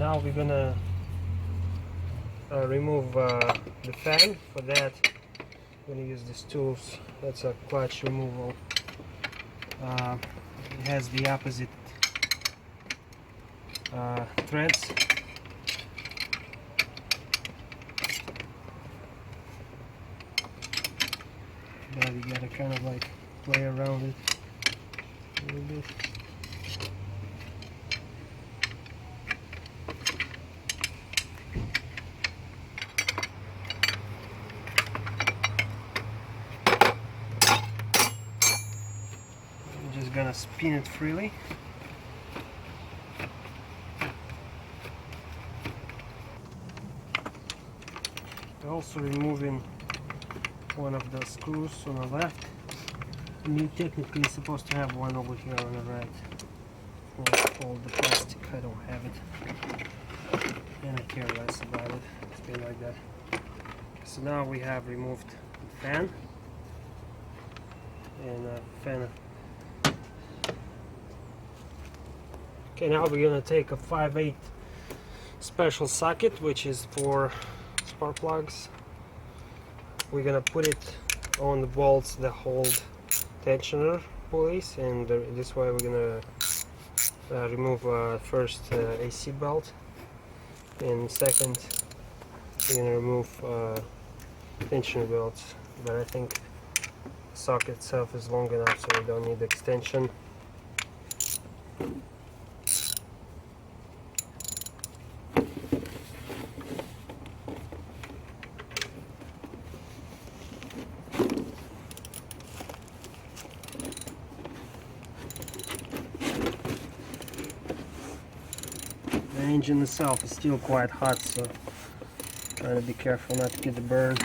now we're gonna remove the fan. For that, I'm gonna use these tools. That's a clutch removal. It has the opposite threads. Now you gotta kind of like play around it a little bit. I'm just gonna spin it freely. Also removing one of the screws on the left. And you technically supposed to have one over here on the right. Hold the plastic, I don't have it. And I care less about it. Stay like that. So now we have removed the fan. And fan. Okay, now we're gonna take a 5/8 special socket, which is for spark plugs. We're gonna put it on the bolts that hold tensioner pulleys, and this way we're gonna remove first AC belt, and second we're gonna remove tensioner belts. But I think the socket itself is long enough, so we don't need extension. The engine itself is still quite hot, so trying to be careful not to get the burn.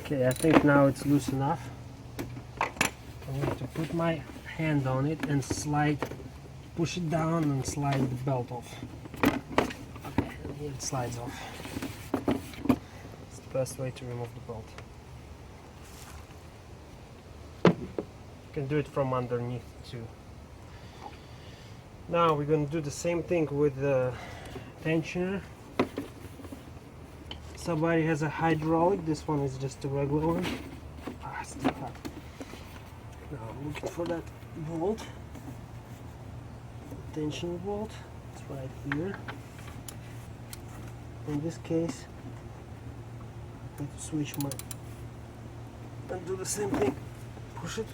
Okay, I think now it's loose enough. I need to put my hand on it and slide, push it down and slide the belt off. Okay, and here it slides off. It's the best way to remove the belt. You can do it from underneath too. Now we're going to do the same thing with the tensioner. Somebody has a hydraulic, this one is just a regular one. Ah, still hot. Now I'm looking for that bolt. Tension bolt. It's right here. In this case, I have to switch my and do the same thing. Push it.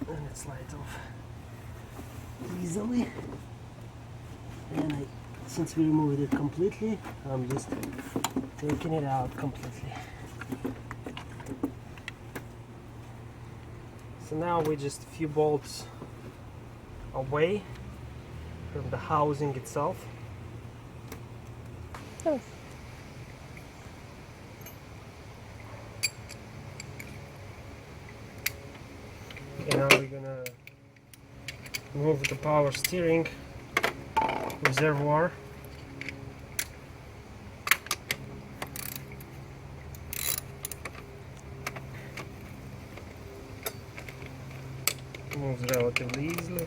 And it slides off easily. And since we removed it completely, I'm just taking it out completely. So now we're just a few bolts away from the housing itself. Oh. And now we're gonna remove the power steering reservoir. Moves relatively easily.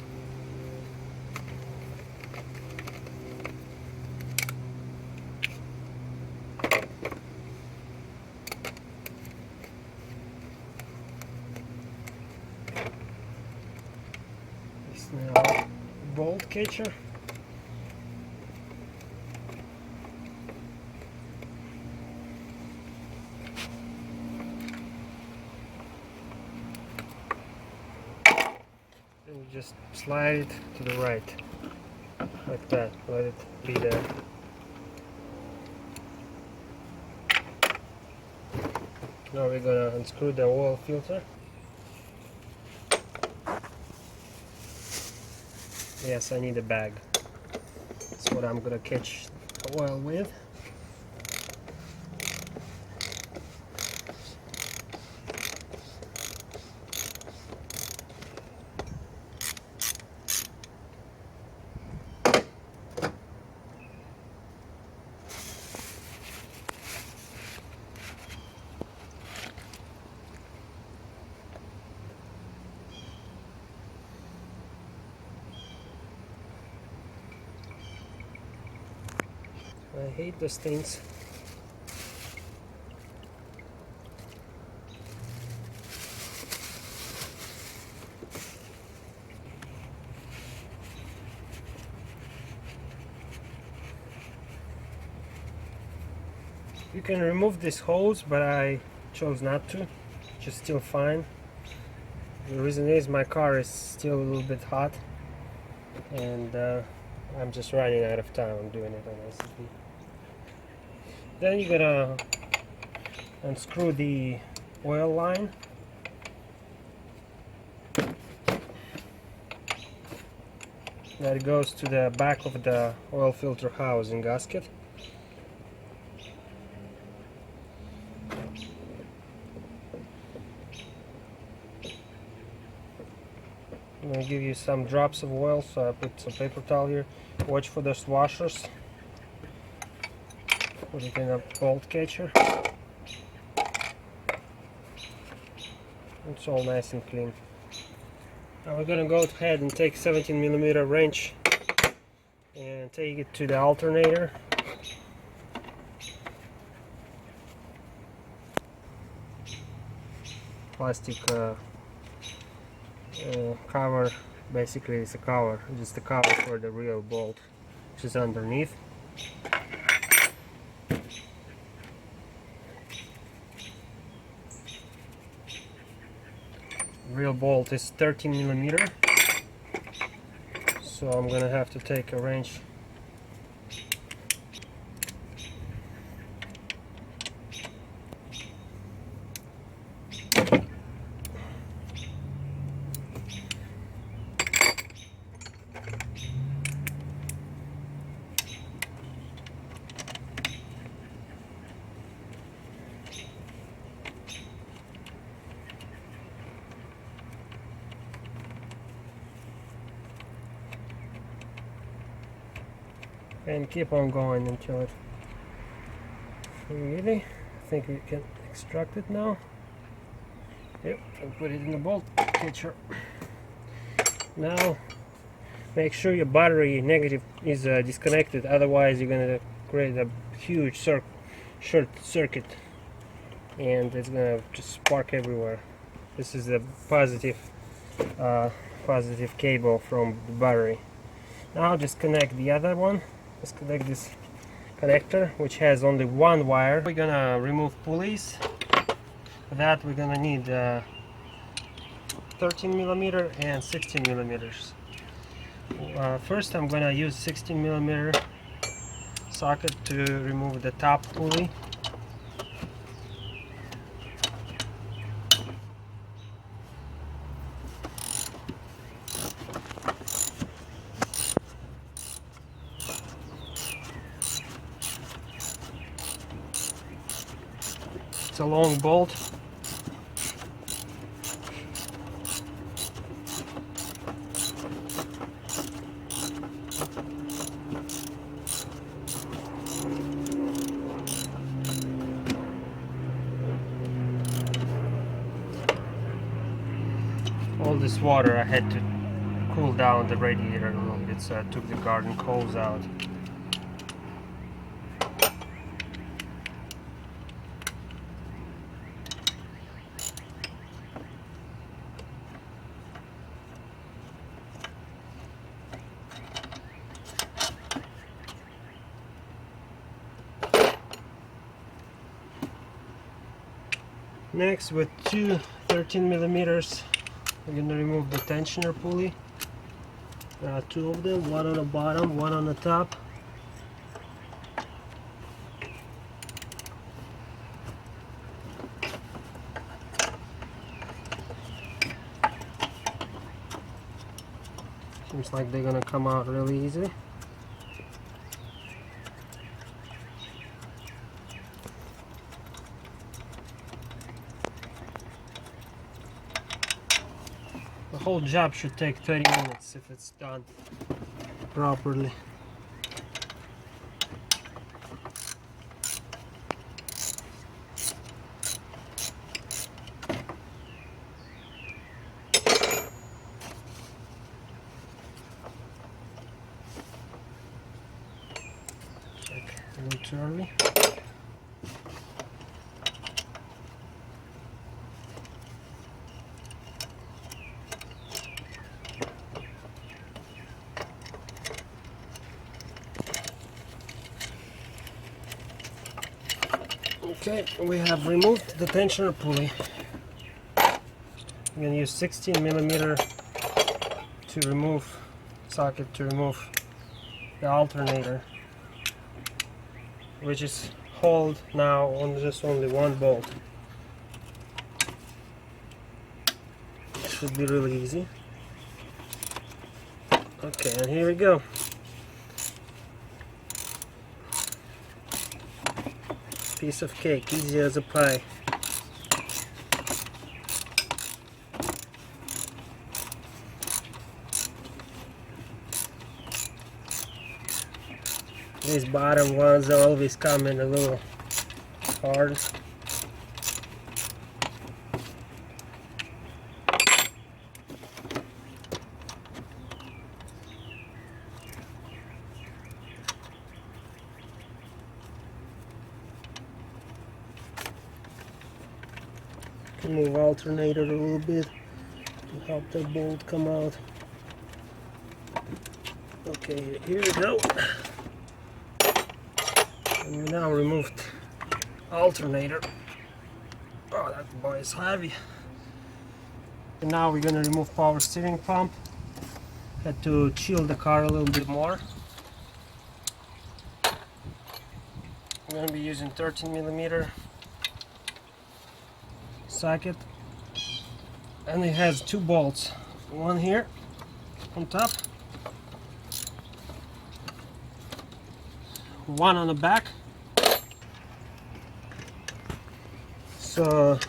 This now bolt catcher. And you just slide it to the right, like that. Let it be there. Now we're gonna unscrew the oil filter. Yes, I need a bag. That's what I'm gonna catch the oil with. hate those things. You can remove these holes, but I chose not to, which is still fine. The reason is my car is still a little bit hot, and I'm just running out of time. I'm doing it on SSD. Then you're gonna unscrew the oil line. That goes to the back of the oil filter housing gasket. I'm going to give you some drops of oil, so I put some paper towel here. Watch for those washers. Put it in a bolt catcher. It's all nice and clean. Now we're going to go ahead and take 17mm wrench and take it to the alternator. Plastic cover, basically it's a cover, just a cover for the real bolt, which is underneath. Real bolt is 13mm, so I'm gonna have to take a wrench. And keep on going until it really. I think we can extract it now. Yep, and put it in the bolt catcher. Now make sure your battery negative is disconnected, otherwise you're gonna create a huge short circuit and it's gonna just spark everywhere. This is the positive cable from the battery. Now just connect the other one. Let's connect this connector, which has only one wire. We're gonna remove pulleys. For that we're gonna need 13mm and 16mm. First I'm gonna use 16mm socket to remove the top pulley. It's a long bolt. All this water I had to cool down the radiator a little bit, so I took the garden hose out. Next, with two 13mm, we're going to remove the tensioner pulley. There are two of them, one on the bottom, one on the top. Seems like they're going to come out really easy. The whole job should take 30 minutes if it's done properly. Check. too early. Okay, we have removed the tensioner pulley. I'm going to use 16mm to remove socket, to remove the alternator, which is held now on just only one bolt. Should be really easy. Okay, and here we go. Piece of cake, easy as a pie. These bottom ones always come in a little hard. Move alternator a little bit to help the bolt come out. Okay, here we go. And we now removed alternator. Oh, that boy is heavy. And now we're gonna remove power steering pump. Had to chill the car a little bit more. I'm gonna be using 13mm socket, and it has two bolts, one here on top, one on the back, so,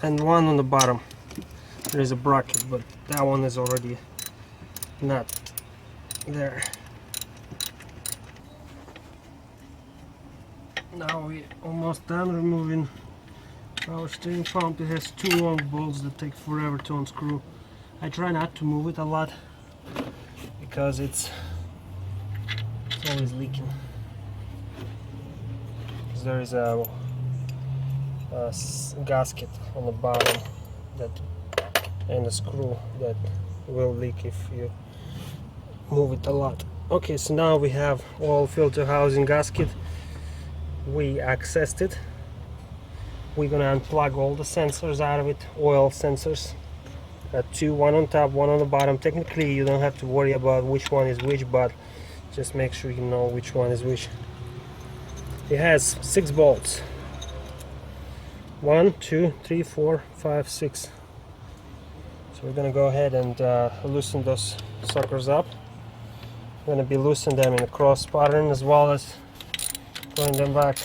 and one on the bottom. There is a bracket, but that one is already not there. Now we're almost done removing our steering pump. It has two long bolts that take forever to unscrew. I try not to move it a lot because it's always leaking. Because there is a gasket on the bottom that, and a screw that will leak if you move it a lot. Okay, so now we have oil filter housing gasket. We accessed it. We're gonna unplug all the sensors out of it, oil sensors. Two, one on top, one on the bottom. Technically you don't have to worry about which one is which, but just make sure you know which one is which. It has 6 bolts. 1, 2, 3, 4, 5, 6. So we're gonna go ahead and loosen those suckers up. We're gonna be loosening them in a cross pattern as well as putting them back.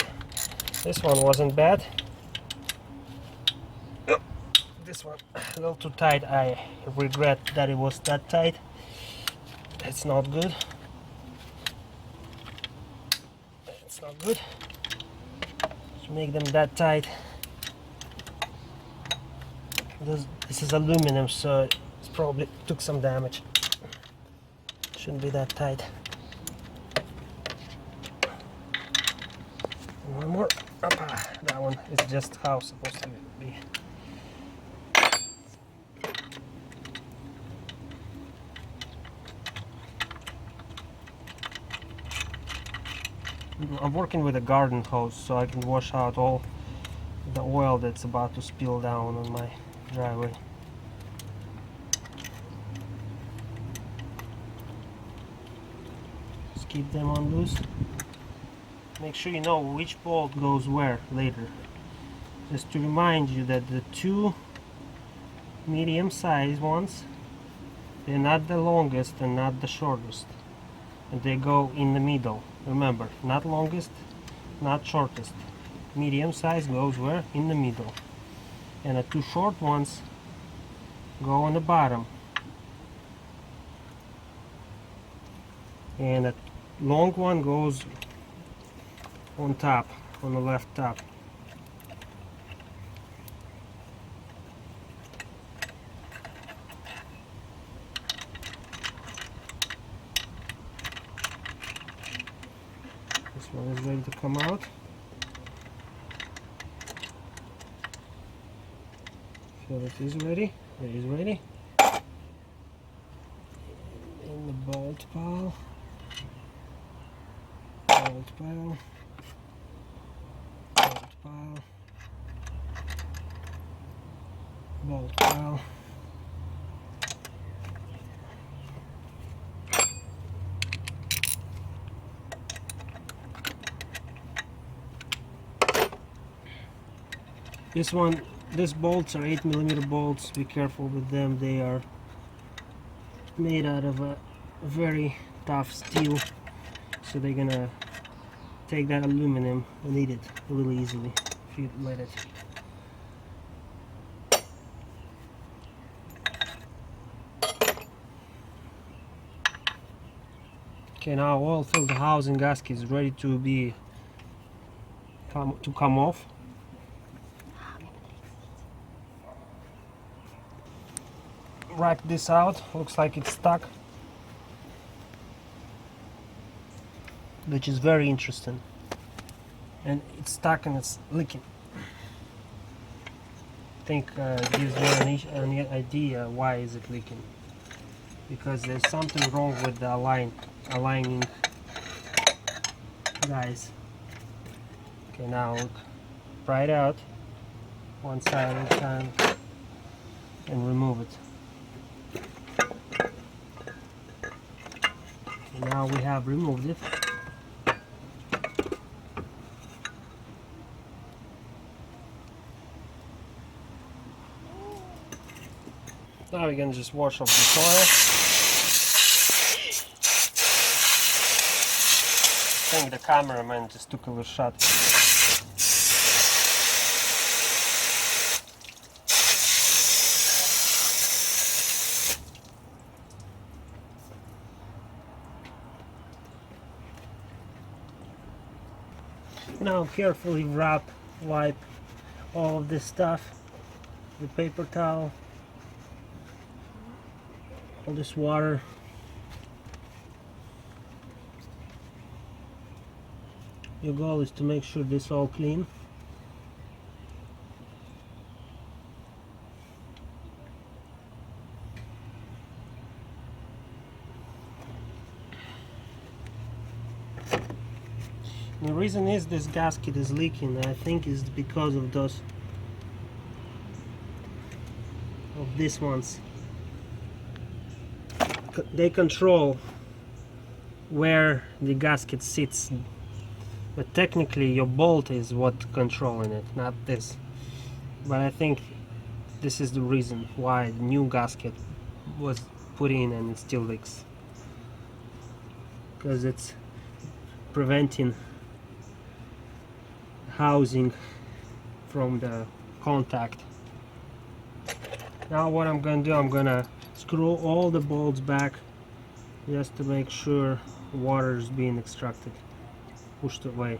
This one wasn't bad. This one a little too tight. I regret that it was that tight. It's not good. It's not good to make them that tight. This is aluminum, so it probably took some damage. Shouldn't be that tight. One more. That one is just how it's supposed to be. I'm working with a garden hose so I can wash out all the oil that's about to spill down on my driveway. Just keep them on loose. Make sure you know which bolt goes where later. Just to remind you that the two medium-sized ones, they're not the longest and not the shortest, and they go in the middle. Remember, not longest, not shortest. Medium size goes where? In the middle. And the two short ones go on the bottom. And the long one goes on top, on the left top. One is ready to come out. So it is ready. It is ready. In the bolt pile. Bolt pile. Bolt pile. Bolt pile. These bolts are 8mm bolts. Be careful with them. They are made out of a very tough steel, so they're gonna take that aluminum and eat it really easily if you let it. Okay, now oil filled housing gasket is ready to come off. Rack this out. Looks like it's stuck, which is very interesting. And it's stuck and it's leaking. I think it gives you an idea why is it leaking. Because there's something wrong with the aligning guys. Okay, now look, pry it out one side at a time and remove it. Okay, now we have removed it. Now we're gonna just wash off the oil. I think the cameraman just took a little shot. Now carefully wipe all of this stuff with paper towel, all this water. Your goal is to make sure this is all clean. The reason is this gasket is leaking. I think is because of these ones. They control where the gasket sits, but technically your bolt is what controlling it, not this. But I think this is the reason why the new gasket was put in and it still leaks, because it's preventing housing from the contact. Now what I'm gonna do, I'm gonna screw all the bolts back just to make sure water is being extracted, pushed away.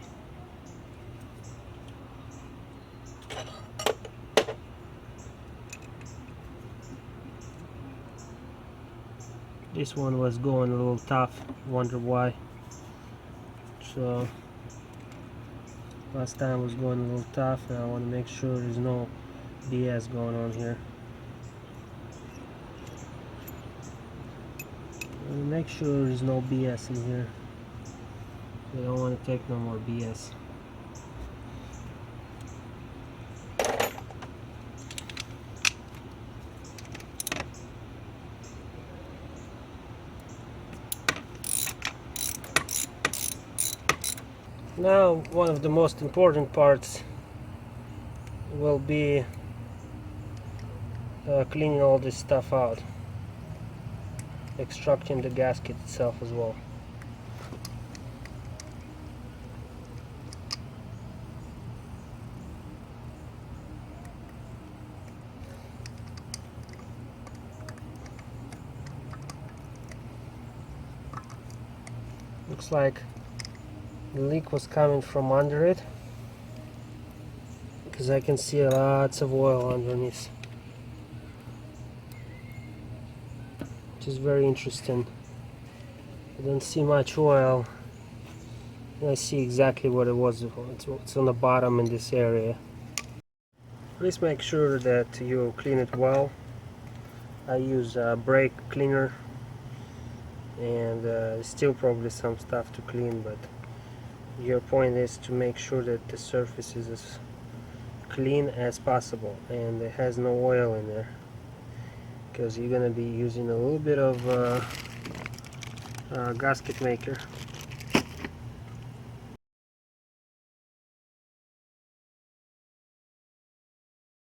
This one was going a little tough, wonder why. So last time was going a little tough, and I want to make sure there's no BS going on here. Make sure there's no BS in here. We don't want to take no more BS. Now one of the most important parts will be cleaning all this stuff out, extracting the gasket itself as well. Looks like the leak was coming from under it, because I can see lots of oil underneath, which is very interesting. I don't see much oil I see exactly what it was. It's on the bottom in this area. Please make sure that you clean it well. I use a brake cleaner, and still probably some stuff to clean, but your point is to make sure that the surface is as clean as possible and it has no oil in there, because you're gonna be using a little bit of gasket maker.